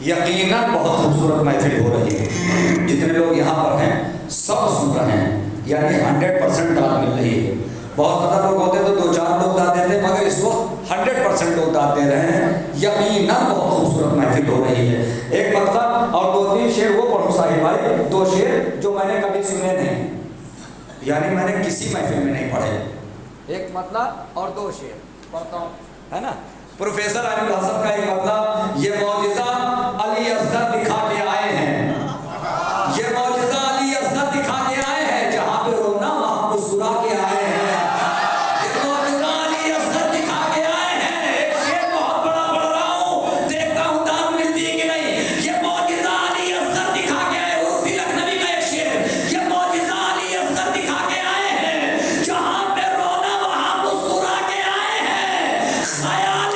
یقیناً بہت خوبصورت محفل ہو رہی ہے. جتنے لوگ یہاں پر ہیں سب سن رہے ہیں, یعنی 100% داد مل رہی ہے. بہت زیادہ لوگ ہوتے تو 2-4 لوگ داد دیتے, مگر اس وقت 100% لوگ داد دے رہے ہیں. یقیناً بہت خوبصورت محفل ہو رہی ہے. ایک مطلب اور 2-3 شعر وہ پڑھوں صاحب بھائی, 2 شعر جو میں نے کبھی سنے نہیں, یعنی میں نے کسی محفل میں نہیں پڑھے. ایک مطلب اور 2 شعر پڑھتا ہوں, ہے نا. پروفیسر علی الحسن کا ایک مطلب, یہ معجزہ علی اصغر دکھا کے آئے ہیں, یہ معجزہ علی اصغر دکھا کے آئے ہیں, جہاں پہ رونا وہاں مسکرا کے آئے ہیں. یہ معجزہ علی اصغر دکھا کے آئے ہیں. ایک شعر بہت بڑا پڑھ رہا ہوں, دیکھتا ہوں داد ملتی کہ نہیں. یہ معجزہ علی اصغر دکھا کے آئے, عرفی لکھنوی کا ایک شعر, یہ معجزہ علی اصغر دکھا کے آئے ہیں, جہاں پہ رونا وہاں مسکرا کے آئے ہیں. خیال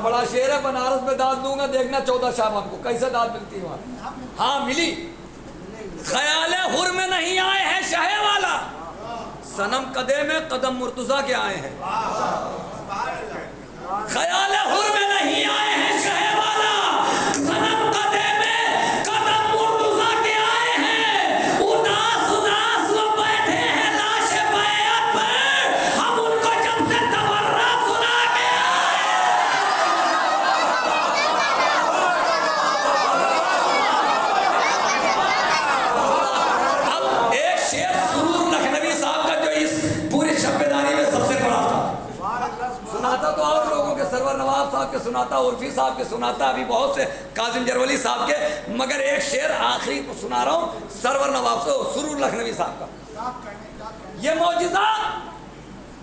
بڑا شعر ہے, بنارس میں داد دوں گا, دیکھنا 14 شعبان کو کیسے داد ملتی ہے وہاں. ہاں ملی. خیال حر میں نہیں آئے ہیں شہ والا, صنم قدے میں قدم مرتضیٰ کے آئے ہیں. خیال حر میں نہیں آئے ہیں شہ والا, صنم قدے میں قدم مرتضیٰ کے آئے ہیں. اداس اداس وہ بیٹھے ہیں لاش بیعت پر, ہم ان کو جب سے تبرہ سنا کے سناتا تو اور لوگوں کے, سرور نواب صاحب کے سناتا, عرفی صاحب کے سناتا, ابھی بہت سے کاظم جرولی صاحب کے, مگر ایک شعر آخری کو سنا رہا ہوں سرور نواب سے, سرور لکھنوی صاحب کا. یہ معجزہ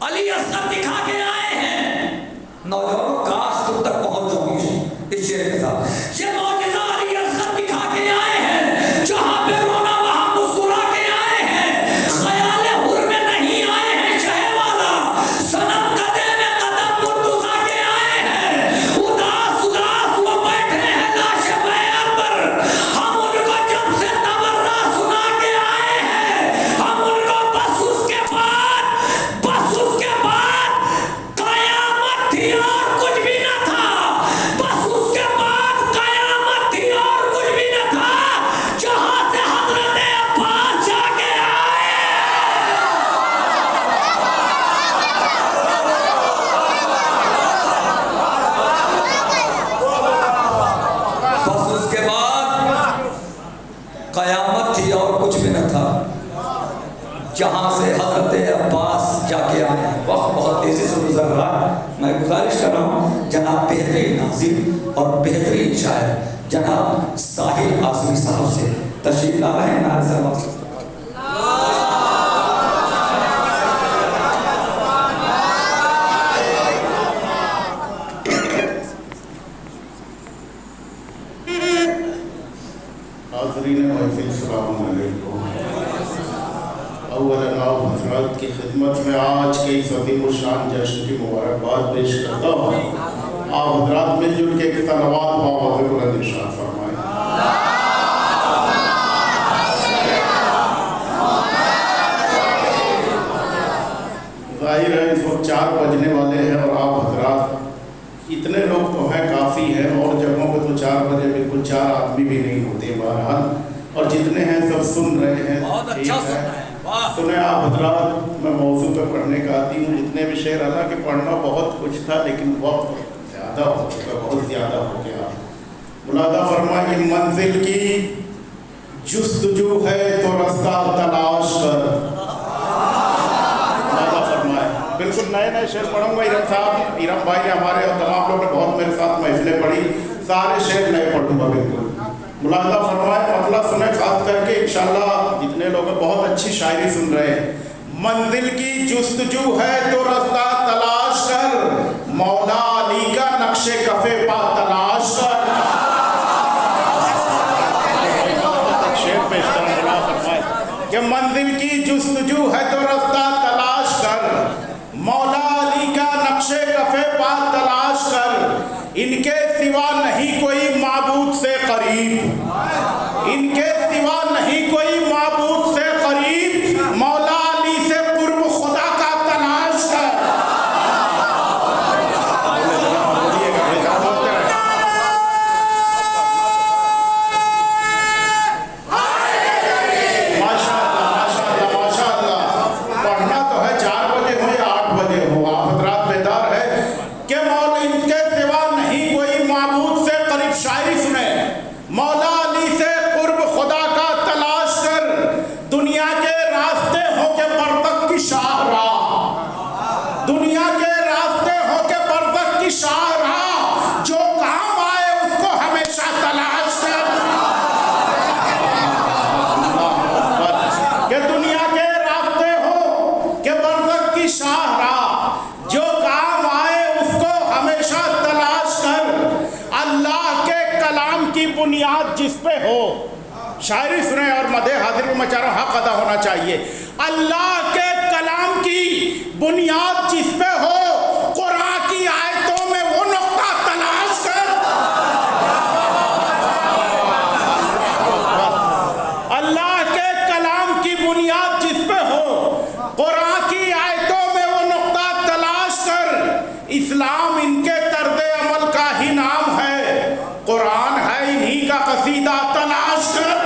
علی اصغر دکھا کے آئے ہیں. نوجوانوں کاش تم تک پہنچ جاؤ گی اس شعر کے ساتھ. یہ معجزہ علی اصغر دکھا کے آئے ہیں, جہاں پہ رونا وہاں مسکرا کے آئے ہیں. خیال حر میں نہیں آئے ہیں شہ والا, صنم قیامت تھی اور کچھ بھی نہ تھا, جہاں سے حضرت عباس جا کے آئے ہیں. وقت بہت تیزی سے گزر رہا, میں گزارش کر رہا ہوں جناب بہترین ناظم اور بہترین شاعر جناب ساحل اعظمی صاحب سے تشریف لا رہے ہیں. نعرہ سلام. حاضرین محفل السلام علیکم. اولاً آپ حضرات کی خدمت میں آج کے اس عظیم الشان جشن کی مبارکباد پیش کرتا ہوں. آپ حضرات مل جل کے ایک صلوات بآواز بلند ارشاد فرمائیں. ظاہر ہے اس وقت 4 بجنے والے ہیں اور آپ حضرات اتنے لوگ تو ہیں کافی ہیں, اور جگہوں پہ تو 4 بجے بالکل 4 آدمی بھی نہیں ہوتے. بہرحال اور جتنے ہیں سب سن رہے ہیں, بہت اچھا سنیں آپ حضرات. میں موضوع پہ پڑھنے کا آتی ہوں. جتنے بھی شعر حالانکہ پڑھنا بہت کچھ تھا, لیکن وقت زیادہ ہو چکا, بہت زیادہ ہو گیا. ملاحظہ فرمائیں کہ منزل کی جستجو ہے تو رستہ تلاش کر. ملاحظہ فرمائیں, بالکل نئے شعر پڑھوں گا. ارم صاحب, ارم بھائی نے ہمارے اور تمام لوگوں نے بہت میرے ساتھ محفلیں پڑھی, سارے شعر نئے پڑھوں گا. بالکل ملاحظہ فرمائیں, مطلب سنیں خاص کر کے انشاءاللہ جتنے لوگ بہت اچھی شاعری سن رہے ہیں. منزل کی جستجو ہے تو رستہ تلاش کر, مولا علی کا نقش کفے پا تلاش کر. شعر پیش کریں. کہ منزل کی جستجو ہے تو رستہ تلاش کر, मौला अली का नक्शे कफे पा तलाश कर, इनके सिवा नहीं कोई माबूद से करीब, इनके सिवा नहीं कोई माबूद से करीब, मौला अली से कुर्ब खुदा का तलाश कर। बुनियाद जिस पे हो, शायरी सुने और मदे हाजिर में मचा रहा हक अदा होना चाहिए। अल्लाह के कलाम की बुनियाद जिस पे हो, कुरान की आयतों में वो नुक्ता तलाश कर। अल्लाह के कलाम की बुनियाद जिस पे हो, कुरान की आयतों में वो नुक्ता तलाश कर। इस्लाम इनके तर्ज़े अमल का ही नाम है, कुरान है इन्हीं का कसीदा तलाश कर।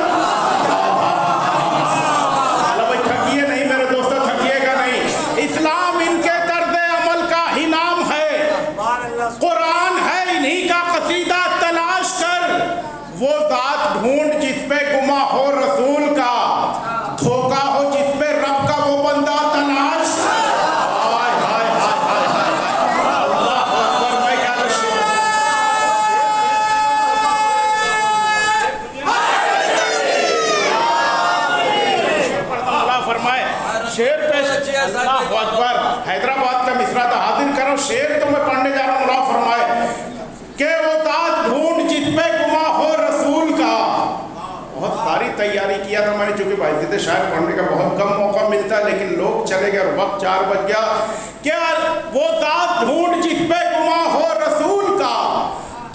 भाई थकिए नहीं मेरे दोस्तों, थकिएगा नहीं। इस्लाम इनके तर्ज़े अमल का ही नाम है, कुरान है इन्हीं का कसीदा तलाश कर। वो ज़ात ढूंढ जिस पे गुमा हो रसूल का, धोखा हो जिस पे रब का वो बंदा तलाश। शेर पेश अल्लाहु अकबर, हैदराबाद का मिसरा था, हाजिर करो शेर तो मैं पढ़ने जा रहा हूँ। अल्लाह फरमाए कि वो ज़ात ढूंढ जिस पे गुमा हो रसूल का। बहुत सारी तैयारी किया था मैंने, चूंकि बाइज़ शायर पढ़ने का बहुत कम मौका मिलता है, लेकिन लोग चले गए और वक्त 4 बज गया। क्या वो ज़ात ढूंढ जिस पे गुमा हो रसूल का,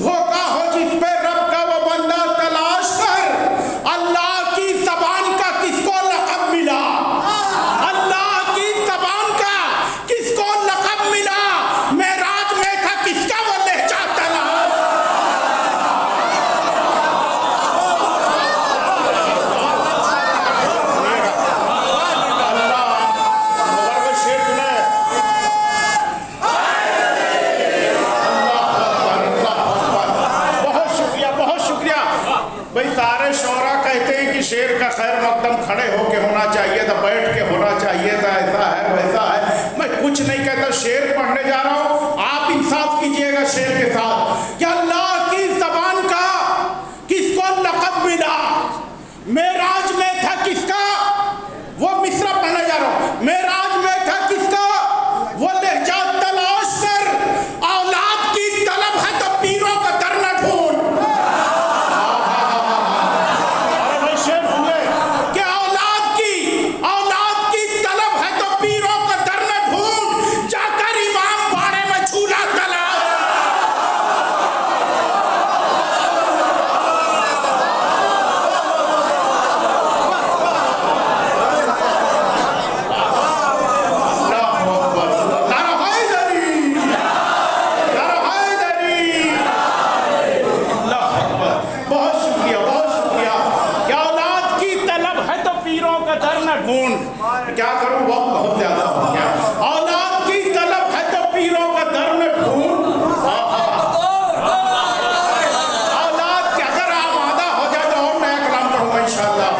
धोखा हो जिस पे रब का वो बंदा तलाश कर। अल्लाह की ज़बान का किसको लक़ब मिला, शेर का खैर मकदम खड़े होके होना चाहिए था, बैठ के होना चाहिए था, ऐसा है वैसा है। मैं कुछ नहीं कहता, शेर पढ़ने जा रहा हूँ, आप इंसाफ कीजिएगा शेर के साथ। कि अल्लाह की ज़बान का किसको लक़ब मिला, मेराज में था किसका, वो मिसरा पढ़ने जा रहा हूँ। मेराज में था किसका, वो लहजा तलाश कर। औलाद की तलब है तो पीरों का दर न ढूंढ। क्या करूं, वक्त बहुत ज्यादा हो गया। औलाद की तलब है तो पीरों का दर में ढूंढ। औलाद के अगर आमादा हो जाए तो और नया कलाम पढ़ूंगा इंशाअल्लाह।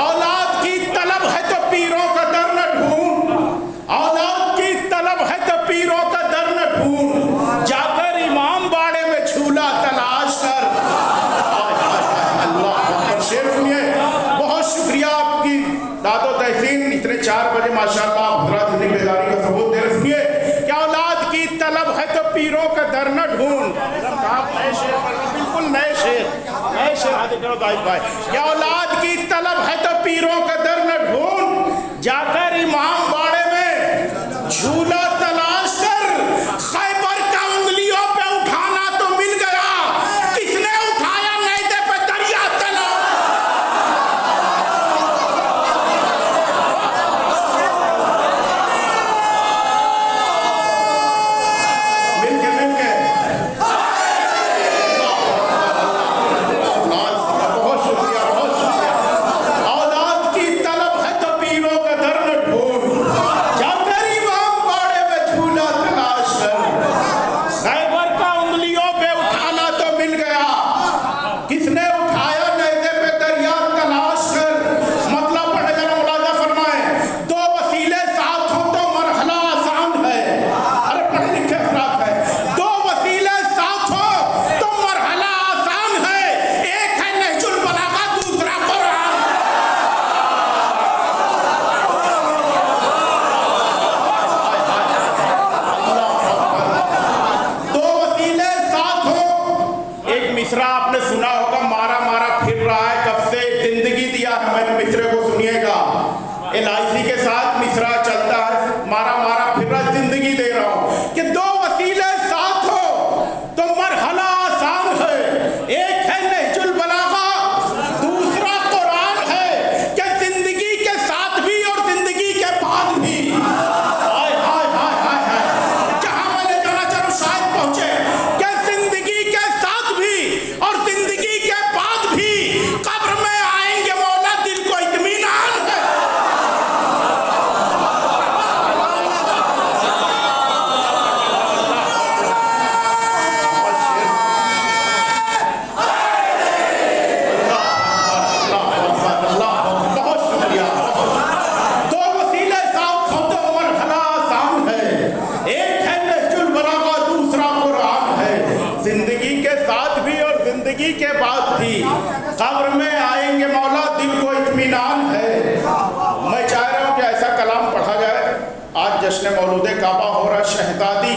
औलाद की तलब है तो पीरों का दर न ढूंढ, औलाद की तलब है तो पीरों का दर न ढूंढ। जाकर इमाम बाड़े में झूला तलाश कर। अल्लाह, शेर सुनिए। बहुत शुक्रिया आपकी दादो तहसीन, इतने 4 बजे माशाअल्लाह हजरात इतनी बेदारी का सबूत दे रहे। सुनिए, क्या औलाद की तलब है तो पीरों का दर न ढूंढ। नए शेर, बिल्कुल नए शेर हाजिर करो दाहिब भाई। क्या औलाद की तलब है तो पीरों का दर न ढूंढ, जाकर इमाम बाड़े में झूला तलाश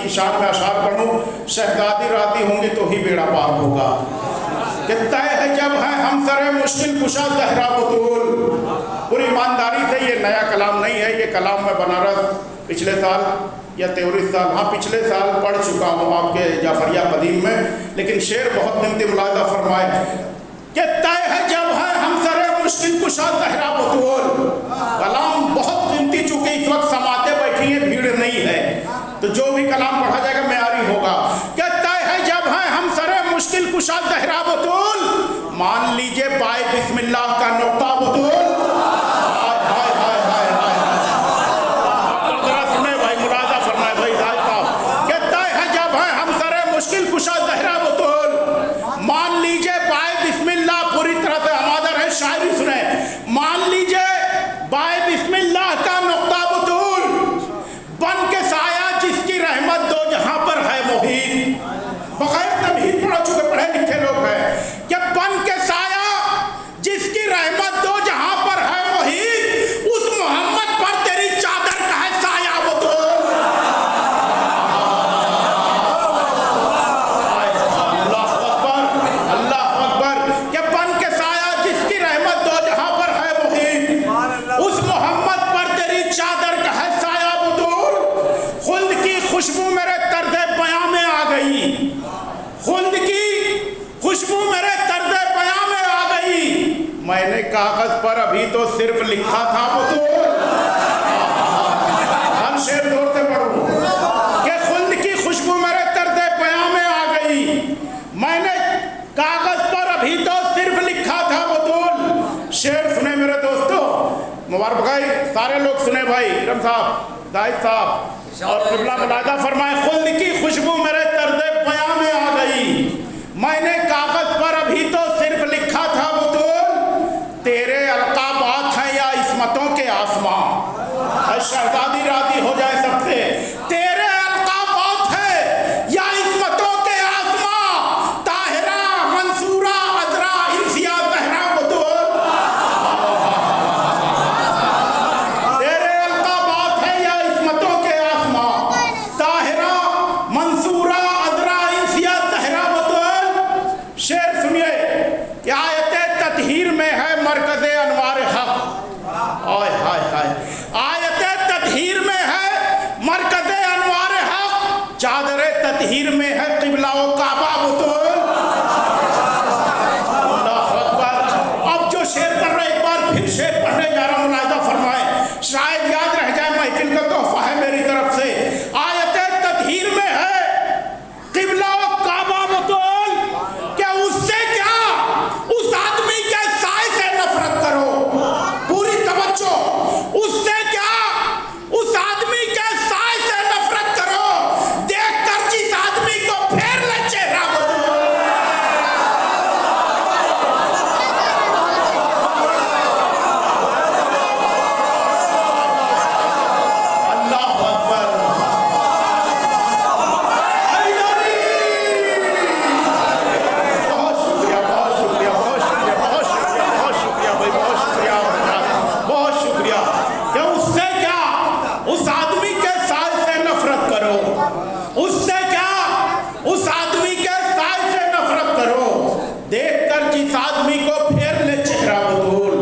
की शान में अशार पढ़ूं, शहजादी राती होंगी तो ही बेड़ा पार होगा। कि तय है जब है हम सरे मुश्किल कुशा ज़हरा बतूल। पूरी ईमानदारी से ये नया कलाम नहीं है, ये कलाम मैं बनारस पिछले साल या 23 साल, हाँ पिछले साल पढ़ चुका हूँ आपके जाफरिया कदीम में, लेकिन शेर बहुत कीमती मुलाहिजा फरमाए कि तय है जब है हम सरे मुश्किल कुशा ज़हरा बतूल। कलाम बहुत कीमती, चूंकि इस वक्त समाते बैठी है, भीड़ नहीं है, तो जो भी कलाम पढ़ा जाएगा मेयारी होगा। कि तय है जब है हम सरे मुश्किल कुशा ज़हरा बतूल, मान लीजिए बाय बिस्मिल्लाह का नुक्ता बतूल। मुश्किल कुशा ज़हरा बतूल, मान लीजिए बाय बिस्मिल्लाह, पूरी तरह से हमादर है शायरी सुने। मान लीजिए बाय बिस्मिल्लाह का नुक्ता बतूल, बन के साया जिसकी रहमत दो जहां पर है मुहीत। बगैर तमहीद पढ़ चुके पढ़े लिखे लोग हैं कि बन के साया जिसकी रहमत दो जहां पर है मुहीत, उस मोहम्मद पर तेरी चादर का है साया बतूल। खुशबू मेरे तर्ज़े बयां में आ गई, खुल्द की खुशबू मेरे तर्ज़े बयां में आ गई। मैंने कागज पर अभी तो सिर्फ लिखा था बतूल। हम शेर जोर से पढ़ूं कि खुल्द की खुशबू मेरे तर्ज़े बयां में आ गई, मैंने कागज पर अभी तो सिर्फ लिखा था बतूल। शेर सुने मेरे दोस्तों, मुबारक भाई, सारे लोग सुने भाई, इरम साहब, जाहिद साहब और क़िबला मुलाहिजा फरमाए। खुल्द की खुशबू मेरे तर्ज़े बयां में आ गई, मैंने कागज पर अभी तो सिर्फ लिखा था बतूल। तेरे अलकाबात हैं या इस्मतों के आसमां, शहजादी राजी हो जाए सबसे। तेरे अलकाबात हैं या इस्मतों के आसमां, ताहिरा मंसूरा अज़रा इंसिया ज़हरा बतूल। तेरे अलकाबात हैं या इस्मतों के आसमां, ताहिरा मंसूरा अज़रा इंसिया ज़हरा बतूल। शेर सुनिए कि आयते ततहीर में है मरकज़े अनवार हक़। आय हाय हाय, आयते ततहीर में है मरकज़े अनवार हक़, चादरे ततहीर में है क़िबला व काबा बतूल। अल्लाहु अकबर। अब जो शेर पढ़ रहे, एक बार फिर शेर पढ़ने जा रहा हूं, मुलाहिजा फरमाए, शायद याद रह जाए, महफिल का तोहफा है मेरी तरफ से। आयते ततहीर में है क़िबला व काबा बतूल। क्या उससे क्या, उस आदमी के साए से नफरत करो, पूरी तवज्जो, उससे क्या, उस आदमी के साए से नफरत करो, देख कर जिस आदमी को फेर ले चेहरा बतूल। अल्लाहु अकबर। बहुत शुक्रिया, बहुत शुक्रिया, बहुत शुक्रिया, बहुत शुक्रिया, बहुत शुक्रिया भाई, बहुत शुक्रिया, बहुत शुक्रिया। क्या उससे क्या, उस आदमी के साए से नफरत करो, उससे क्या, उस आदमी के साए से नफरत करो, देखकर जिस आदमी को फेर ले चेहरा बतूल।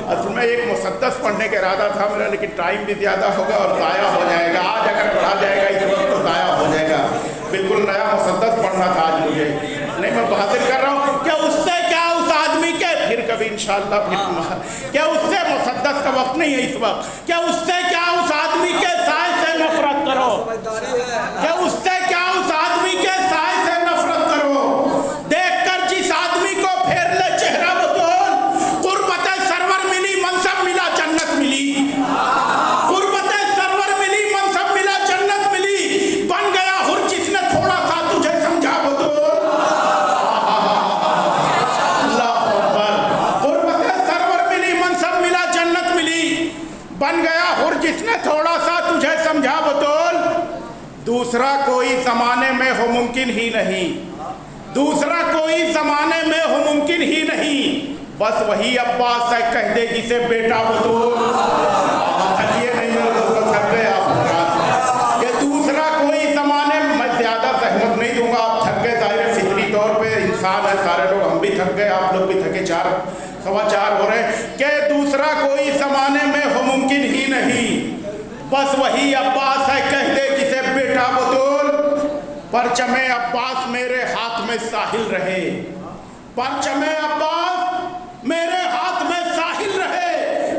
असल में एक मुसद्दस पढ़ने का इरादा था मेरा, लेकिन टाइम भी ज़्यादा होगा और ज़ाया हो जाएगा। आज अगर पढ़ा जाएगा इस वक्त तो ज़ाया हो जाएगा। बिल्कुल नया मुसद्दस पढ़ना था आज मुझे, नहीं मैं बहादुर कर रहा हूँ। क्या उससे क्या, उस आदमी के, फिर कभी इंशाअल्लाह फिर, क्या उससे, मुसद्दस का वक्त नहीं है इस वक्त, क्या उससे क्या, उस आदमी के साए से नफरत करो, क्या उससे क्या, उस आदमी के साए से नफरत करो, देखकर जिस आदमी को फेर ले चेहरा बतूल। कुर्बत सरवर मिली, मनसब मिला, जन्नत मिली, कुर्बत सरवर मिली, मनसब मिला, जन्नत मिली, बन गया हुर जिसने थोड़ा सा तुझे समझा बतूल। अल्लाहु अकबर। कुर्बत सरवर मिली, मनसब मिला, जन्नत मिली, बन गया हुर जिसने थोड़ा सा तुझे समझा बतूल। दूसरा कोई जमाने में हो मुमकिन ही नहीं, दूसरा कोई जमाने में हो मुमकिन ही नहीं, बस वही अब्बास है कह दे जिसे बेटा बतूल। थकिए नहीं मेरे दोस्तों, थक गए आप। कि दूसरा कोई थक गए, आप लोग भी थके, 4:15 हो रहे हैं कि दूसरा कोई ज़माने में हो मुमकिन ही नहीं, बस वही अब्बास है, कह दे जिसे बेटा बतूल, परचमे अब्बास मेरे हाथ में साहिल रहे, परचमे अब्बास मेरे हाथ में साहिल रहे,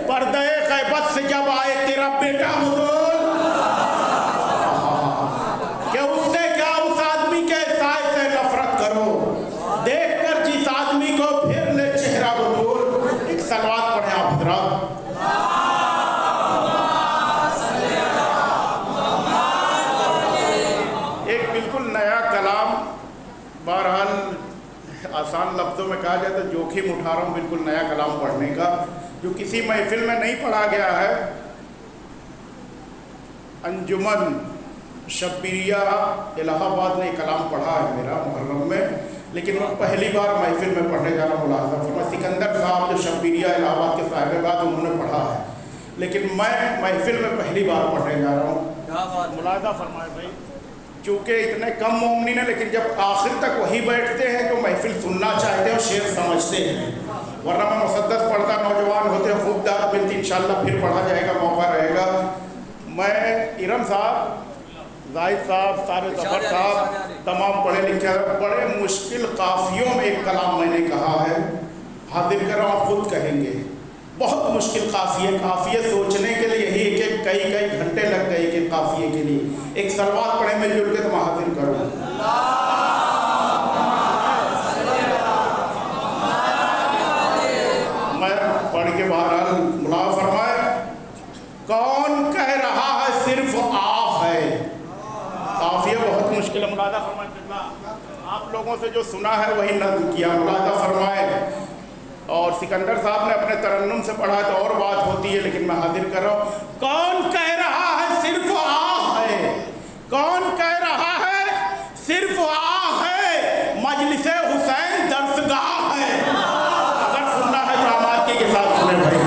पर्दे ग़ैबत से जब आए तेरा बेटा बतूल, कि उससे क्या उस आदमी के साए से नफरत करो, देखकर जिस आदमी को फिर ले चेहरा बतूल। एक सलवात पढ़े आप हज़रात। एक बिल्कुल नया कलाम, बहरहाल आसान लफ्ज़ों में कहा जाए तो जोखिम उठा रहा हूँ बिल्कुल नया कलाम पढ़ने का, जो किसी महफिल में नहीं पढ़ा गया है। अंजुमन शब्बिरिया इलाहाबाद ने कलाम पढ़ा है मेरा मुहर्रम में, लेकिन मैं पहली बार महफिल में पढ़ने जा रहा हूँ। मुलाज़ा फरमाए, सिकंदर साहब जो शब्बिरिया इलाहाबाद के साहिबाबाद उन्होंने पढ़ा है, लेकिन मैं महफिल में पहली बार पढ़ने जा रहा हूँ। मुलाज़ा फरमाए भाई, चूँकि इतने कम मोमिन हैं, लेकिन जब आखिर तक वही बैठते हैं जो महफिल सुनना चाहते हैं और शेर समझते हैं, वरना मैं मुसद्दस पढ़ता, नौजवान होते हैं, खूब दाद मिलती, इंशाअल्लाह फिर पढ़ा जाएगा, मौका रहेगा। मैं इरम साहब, जाहिद साहब, सारे ज़फ़र साहब, तमाम पढ़े लिखे, बड़े मुश्किल काफ़ियों में एक कलाम मैंने कहा है, हाजिर कर रहा हूँ, खुद कहेंगे बहुत मुश्किल काफ़िए, काफ़िए सोचने के लिए ही एक कई घंटे लग गए एक काफ़िए के लिए। एक सलवात पढ़े मिलजुल के तो मैं हाजिर करूँ। मैं पढ़ के बहरहाल मुलाज़ा फरमाए, कौन कह रहा है सिर्फ आ है, काफ़िया बहुत मुश्किल है। मुलाज़ा फरमाए, आप लोगों से जो सुना है वही नज़्म किया। मुलाज़ा फरमाए, और सिकंदर साहब ने अपने तरन्नुम से पढ़ा तो और बात होती है, लेकिन मैं हाजिर कर रहा हूँ। कौन कह रहा है सिर्फ आ है, कौन कह रहा है सिर्फ आ है, मजलिसे हुसैन दर्सगाह है। अगर सुनना है तो आमादगी के साथ सुने भाई।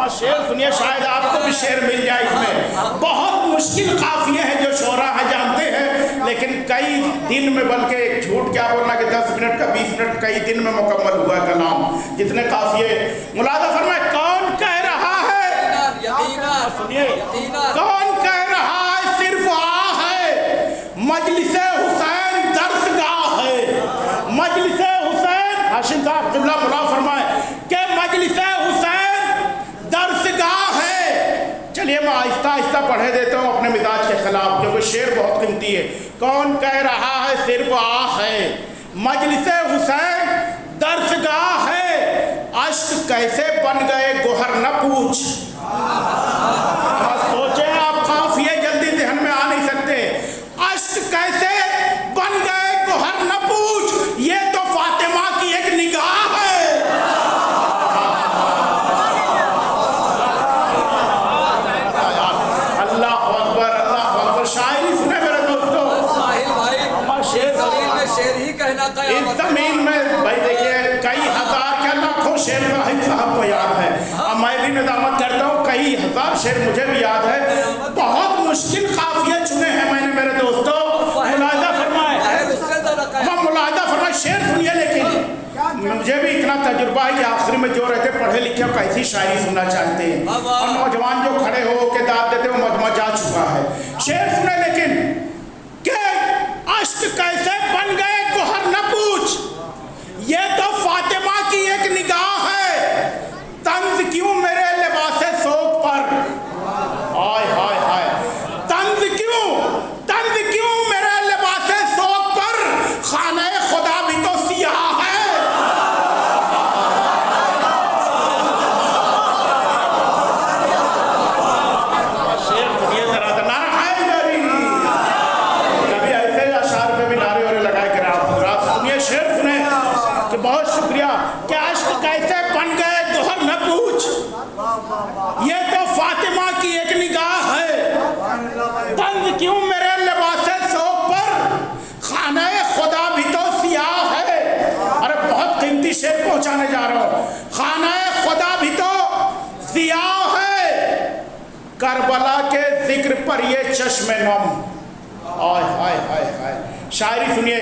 शेर सुनिए, शायद आपको भी शेर मिल जाए इसमें। बहुत मुश्किल काफिये हैं जो शोरा है जानते हैं, लेकिन कई दिन में, बल्कि झूठ क्या बोलना कि 10 मिनट का 20 मिनट, कई दिन में मुकम्मल हुआ कलाम जितने काफिये। मुलाज़ा फरमाए, कौन कह रहा है, सुनिए, कौन कह रहा है सिर्फ आ है, मजलिसे हुसैन दर्सगाह है, मजलिसे हुसैन, हाशिम साहब जुमला मुलाज़ा फरमाए कि मजलिसे हुसैन दर्सगाह है। चलिए मैं आहिस्ता आहिस्ता पढ़े देता हूँ अपने मिजाज के खिलाफ, क्योंकि शेर बहुत कीमती है। कौन कह रहा है सिर्फ आ है, मजलिसे हुसैन दर्सगाह है, अश्क कैसे बन गए गोहर न पूछ। सोचे आप, काफिये जल्दी ध्यान में आ नहीं सकते। अश्क कैसे बन गए गोहर न पूछ, ये तो फातिमा की एक निगाह है। इस ज़मीन में भाई देखिए कई हज़ार क्या लाखों शेर वाहिद साहब को याद है, अब मैं भी निज़ामत करता हूँ, कई हज़ार शेर मुझे भी याद है। बहुत मुश्किल काफिये चुने हैं मैंने मेरे दोस्तों। मुलाज़ा फरमाए, मुलाज़ा फरमाए, शेर सुनिए, लेकिन मुझे भी इतना तजुर्बा है कि आखिरी में जो रहते पढ़े लिखे हो कैसी शायरी सुनना चाहते हैं, और नौजवान जो खड़े हो के दाद देते हो मजमा जा चुका है। शेर सुने, लेकिन के अश्क कैसे बन गए गोहर न पूछ, ये तो फातिमा की एक निगाह है, तंज क्यों मेरे लिबासे सोग पर, हाय हाय हाय, तंज क्यों मेरे लिबासे सोग पर, खाने खुदा भी तो सियाह है। शेर सुनिए जरा, नारा खाए जारी, कभी ऐसे अशार पे भी नारे वारे लगाए कर आप सुनिए। शेर सुने कि बहुत शुक्रिया, कि अश्क कैसे बन गए गोहर न पूछ, ये तो फातिमा की एक निगाह है, तंज क्यों मेरे लिबासे सोग पर, खाने खुदा भी तो सियाह है। अरे बहुत कीमती शेर पहुंचाने जा रहा हूँ। खाने खुदा भी तो सियाह है, करबला के जिक्र पर ये चश्मे नम, हाय हाय हाय हाय। शायरी सुनिए।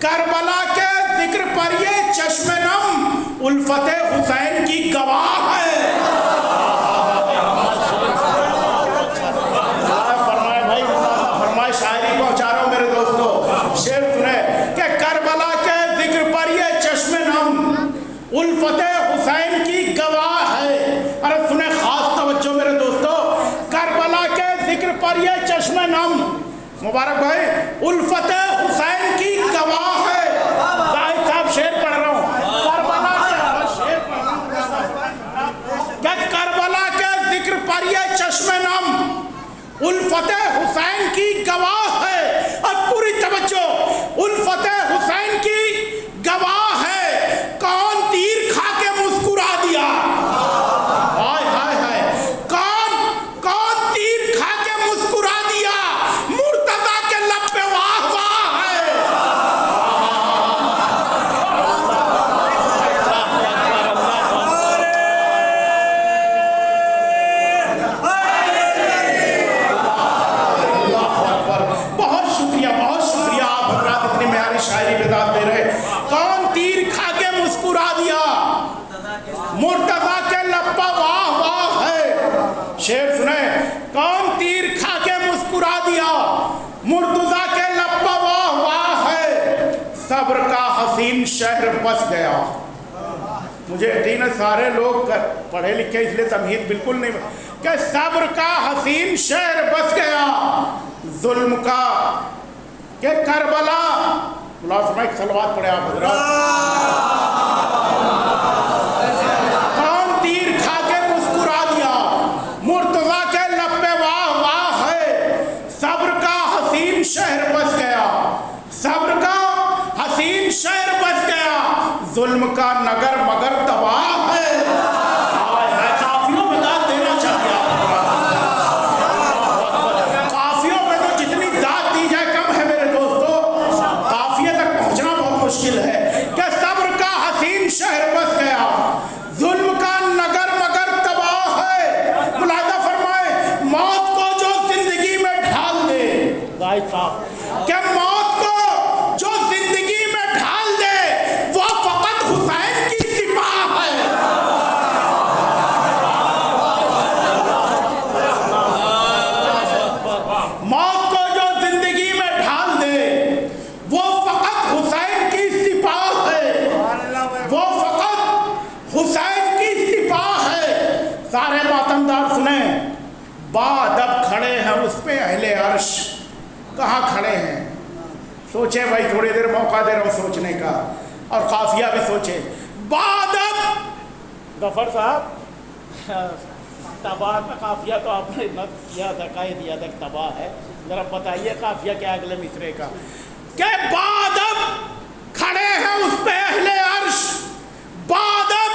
करबला के जिक्र पर ये चश्मे नम उल्फते हुसैन की गवाह है। फरमाए भाई, फरमाए शायरी पहुंचा रहा हूं मेरे दोस्तों। शेर सुने कि करबला के जिक्र पर ये चश्मे नम उल्फते हुसैन की गवाह है। अरे सुने, खास तवज्जो मेरे दोस्तों, करबला के जिक्र पर ये चश्मे नम, मुबारक भाई, उल्फत हुसैन की गवाह है। जाहिद साहब शेर पढ़ रहा हूँ, करबला के शेर पढ़ रहा हूँ। करबला के जिक्र पर ये चश्मे नम उल्फत हुसैन की गवाह है। और पूरी तवज्जो, उल्फत हुसैन की गवाह है। कौन तीर खा के मुस्कुरा दिया, हाय हाय हाय, कौन तीर खा के मुस्कुरा दिया, मुर्तजा के लब पे वाह वाह है। बहुत शुक्रिया, बहुत शुक्रिया, आप हजरात इतनी प्यारी शायरी बिदात दे रहे। कौन तीर खा के मुस्कुरा दिया, मुर्तजा के लब पे वाह वाह है। शेर सुने, कौन तीर खा के मुस्कुरा दिया, मुर्तजा के लब पे वाह वाह है। सब्र का हसीन शहर बस गया। मुझे यकीन है सारे लोग पढ़े लिखे इसलिए तमहीद बिल्कुल नहीं, कि सब्र का हसीन शहर बस गया जुल्म का, के करबला, सलवात पढ़े आप हजरात। कौन तीर खा के मुस्कुरा दिया, मुर्तजा के लब पे वाह वाह है। सब्र का हसीन शहर बस गया, सब्र का हसीन शहर बस गया, जुल्म का नगर मगर तबाह है। काफियों में दाद देना चाहिए, काफियों में तो जितनी दाद दी जाए कम है मेरे दोस्तों। काफिये तक पहुंचना बहुत मुश्किल है। कि सब्र का हसीन शहर बस गया, जुल्म का नगर मगर तबाह है। मुलाहिजा फरमाए, मौत को जो जिंदगी में ढाल दे, भाई साहब, क्या मौत को जो जिंदगी में ढाल दे, वो फकत हुसैन की सिपाह है। मौत को जो जिंदगी में ढाल दे, वो फकत हुसैन की सिपाह है, वो फकत हुसैन की सिपाह है। सारे मातमदार सुने, बादब खड़े हैं उस पे अहले अर्श। कहाँ खड़े हैं, सोचे भाई, थोड़ी देर मौका दे रहा हूँ सोचने का, और काफिया भी सोचे। बादब, गफर साहब, तबाह का काफिया तो आपने नत किया था, कह दिया था तबाह है, जरा बताइए काफिया क्या अगले मिसरे का। के बादब खड़े हैं उस पे अहले अर्श, बादब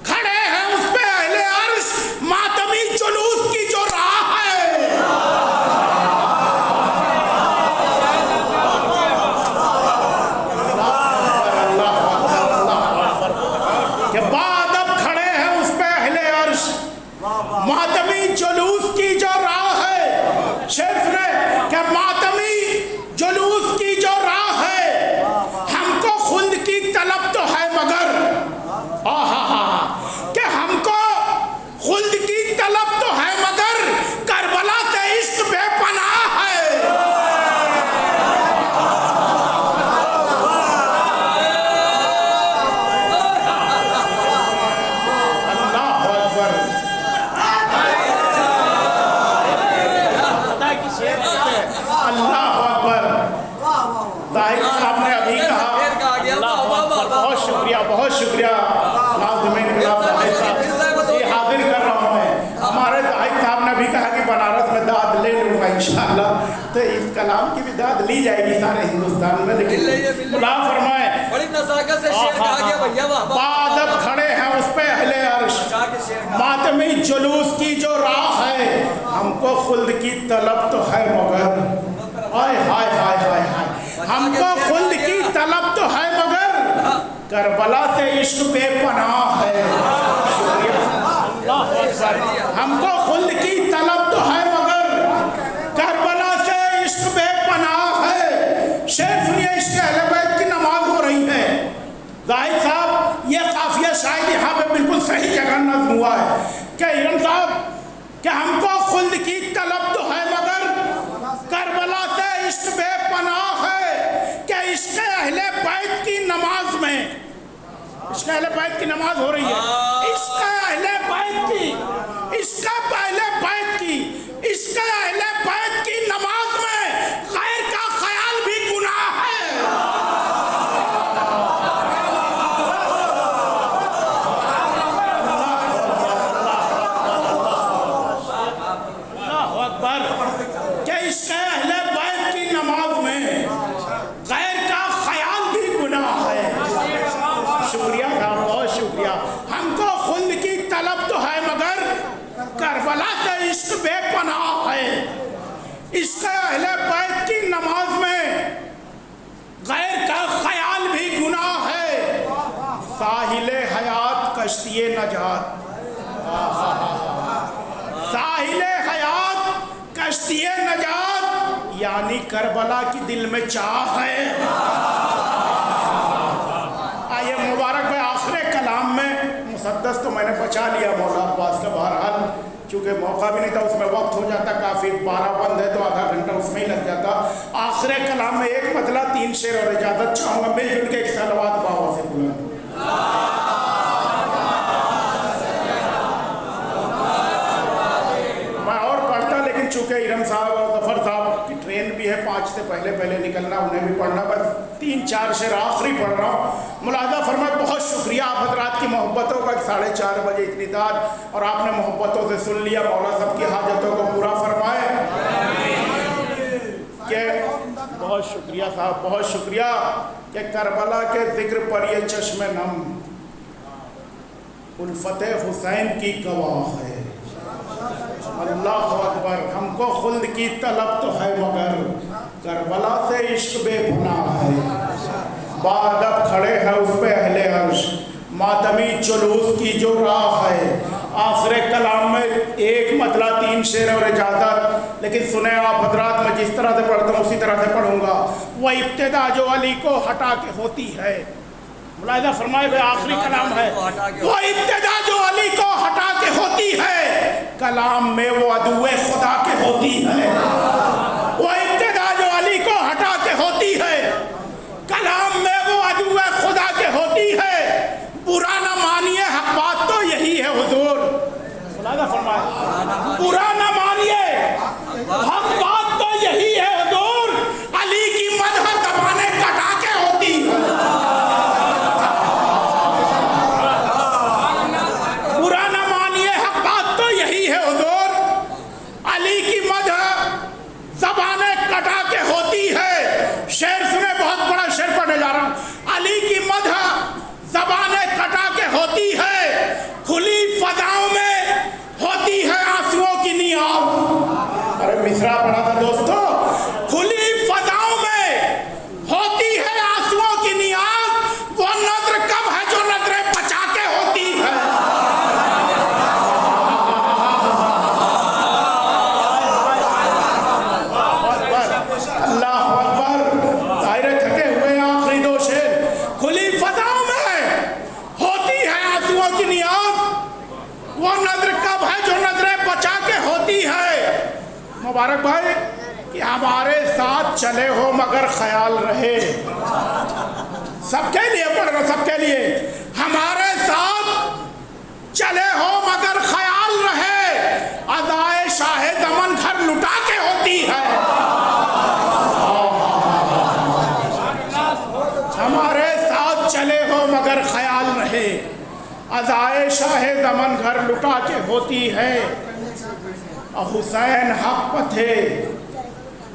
खड़े हैं उस पे अहले अर्श, मातमी जुलूस की जो राह है। बादब खड़े हैं उस पे अहले अर्श, मातमी जुलूस की जो राह है। शेर सुने, कि मातमी जुलूस की जो राह है, हमको खुल्द की तलब तो है मगर, कि हमको खुल्द की तलब तो है मगर, करबला से इश्क बेपनाह है। आपने अभी कहा, बहुत शुक्रिया, बहुत शुक्रिया नाज़िमीन कलाम साहब, ये हाजिर कर रहा हूँ मैं। हमारे जाहिद साहब ने भी कहा कि बनारस में दाद ले लूँगा इंशाअल्लाह, तो इस कलाम की भी दाद ली जाएगी सारे हिंदुस्तान में। लेकिन खुदा फरमाए, बादब खड़े हैं उस पे अहले अर्श, मातमी जुलूस की जो राह है, हमको खुल्द की तलब तो है मगर, हाय हाय हाय हाय हाय, हमको खुल्द की तलब तो है मगर, करबला से इश्क बेपनाह है। हमको खुल्द की तलब तो है मगर, करबला से इश्क बेपनाह है। शेर सुनिए, زاہد صاحب یہ قافیہ شاید یہاں پہ بالکل صحیح جگہ نظم ہوا ہے کہ ارم صاحب کہ ہم کو خلد کی طلب تو ہے مگر کربلا سے عشق بے پناہ ہے، کہ عشق اہل بیت کی نماز میں، عشق اہل بیت کی نماز ہو رہی ہے، عشق اہل بیت کی، عشق اہل بیت کی، عشق اہل بیت کی نماز میں غیر کا خیال بھی گناہ ہے۔ اللہ اکبر، کہ عشق اہل بیت کی نماز میں غیر کا خیال بھی گناہ ہے۔ شکریہ صاحب، بہت شکریہ۔ ہم کو خلد کی طلب تو ہے مگر کربلا سے عشق بے پناہ ہے، عشق اہل بیت کی نماز میں غیر کا خیال بھی گناہ ہے۔ ساحل حیات کشتی نجات، ساحل حیات کشتی نجات، یعنی کربلا کی دل میں چاہ ہے۔ آئیے مبارک بھائی، آخر کلام میں مسدس تو میں نے بچا لیا مولا عباس کا، بہرحال چونکہ موقع بھی نہیں تھا، اس میں وقت ہو جاتا کافی، 12 بند ہے تو آدھا گھنٹہ اس میں ہی لگ جاتا۔ آخر کلام میں ایک مطلع 3 شعر اور اجازت چاہوں گا، مل جل کے ایک صلوات باوا سے بلند۔ میں اور پڑھتا، لیکن چونکہ ارم صاحب اور ظفر صاحب کی ٹرین بھی ہے 5 سے پہلے نکلنا، انہیں بھی پڑھنا، بس 3-4 شعر آخری پڑھ رہا ہوں۔ ملاحظہ فرمائے، بہت شکریہ آپ حضرات کی محبتوں کا، 4:30 بجے اتنی دار، اور آپ نے محبتوں سے سن لیا۔ مولا سب کی حاجتوں کو پورا فرمائے کہ بہت شکریہ صاحب، بہت شکریہ کہ کربلا کے ذکر پر یہ چشم نم الفت حسین کی گواہ ہے۔ اللہ اکبر، ہم کو خلد کی طلب تو ہے مگر کربلا سے عشق بے پناہ ہے۔ بادب کھڑے ہیں اس پہ اہل عرش، ماتمی جلوس کی جو راہ ہے۔ آخر کلام میں ایک مطلع 3 شعر اور اجازت، لیکن سنیں آپ حضرات، میں جس طرح سے پڑھتا ہوں اسی طرح سے پڑھوں گا۔ وہ ابتدا جو علی کو ہٹا کے ہوتی ہے، ملاحظہ فرمائے بھائی آخری کلام ہے، وہ ابتدا جو علی کو ہٹا کے ہوتی ہے، کلام میں وہ عدو خدا کے ہوتی ہے۔ وہ ابتدا جو علی کو ہٹا کے ہوتی ہے، کلام میں وہ عدو خدا کے ہوتی ہے۔ برا نہ مانیے، حق بات تو یہی ہے حضور، ملاحظہ فرمائے، برا نہ مانیے، حق بات تو یہی ہے حضور، علی کی مدح زبانیں کٹا کے ہوتی ہے۔ برا نہ مانیے، حق بات تو یہی ہے حضور، علی کی مدح زبانیں کٹا کے ہوتی ہے۔ شعر سنے، بہت بڑا شعر پڑھنے جا رہا ہوں۔ علی کی مدح زبانیں کٹا کے ہوتی ہے، کھلی فضاؤں میں ہوتی ہے آنسوؤں کی نیاز۔ ارے مصرع پڑھا تھا دوستو، کھلی فضاؤں میں ہوتی ہے آنسوؤں کی نیاز، وہ نظر کب ہے جو نظریں بچا کے ہوتی ہے۔ اللہ اکبر، ظاہر تھکے ہوئے آخری 2 شعر۔ کھلی فضاؤں میں ہوتی ہے آنسوؤں کی نیاز، وہ نظر کب ہے جو نظریں بچا کے ہوتی ہے۔ مبارک بھائی کہ ہمارے ساتھ چلے ہو مگر خیال رہے، سب کے لیے پڑھ رہا، سب کے لیے، ہمارے ساتھ چلے ہو مگر خیال رہے، ادائے شاہ دمن گھر لٹا کے ہوتی ہے۔ ہمارے ساتھ چلے ہو مگر خیال رہے، ادائے شاہ دمن گھر لٹا کے ہوتی ہے۔ حسین حق پہ تھے،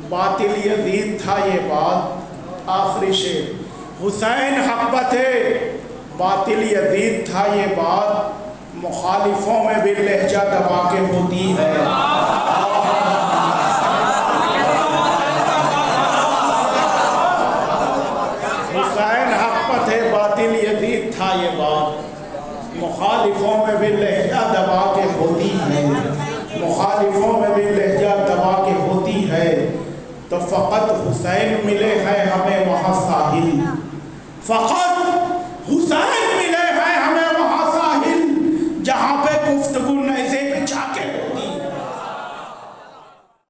باطل یزید تھا یہ بات۔ آخری شعر، حسین حق پہ تھے، باطل یزید تھا یہ بات، مخالفوں میں بھی لہجہ دبا کے ہوتی ہے۔ حسین حق پہ تھے، باطل یزید تھا یہ بات، مخالفوں میں بھی لہجہ دبا کے ہوتی ہے، مخالفوں میں بھی لہجہ دبا کے ہوتی ہے۔ تو فقط حسین ملے ہیں ہمیں وہاں ساحل، فقط हुसैन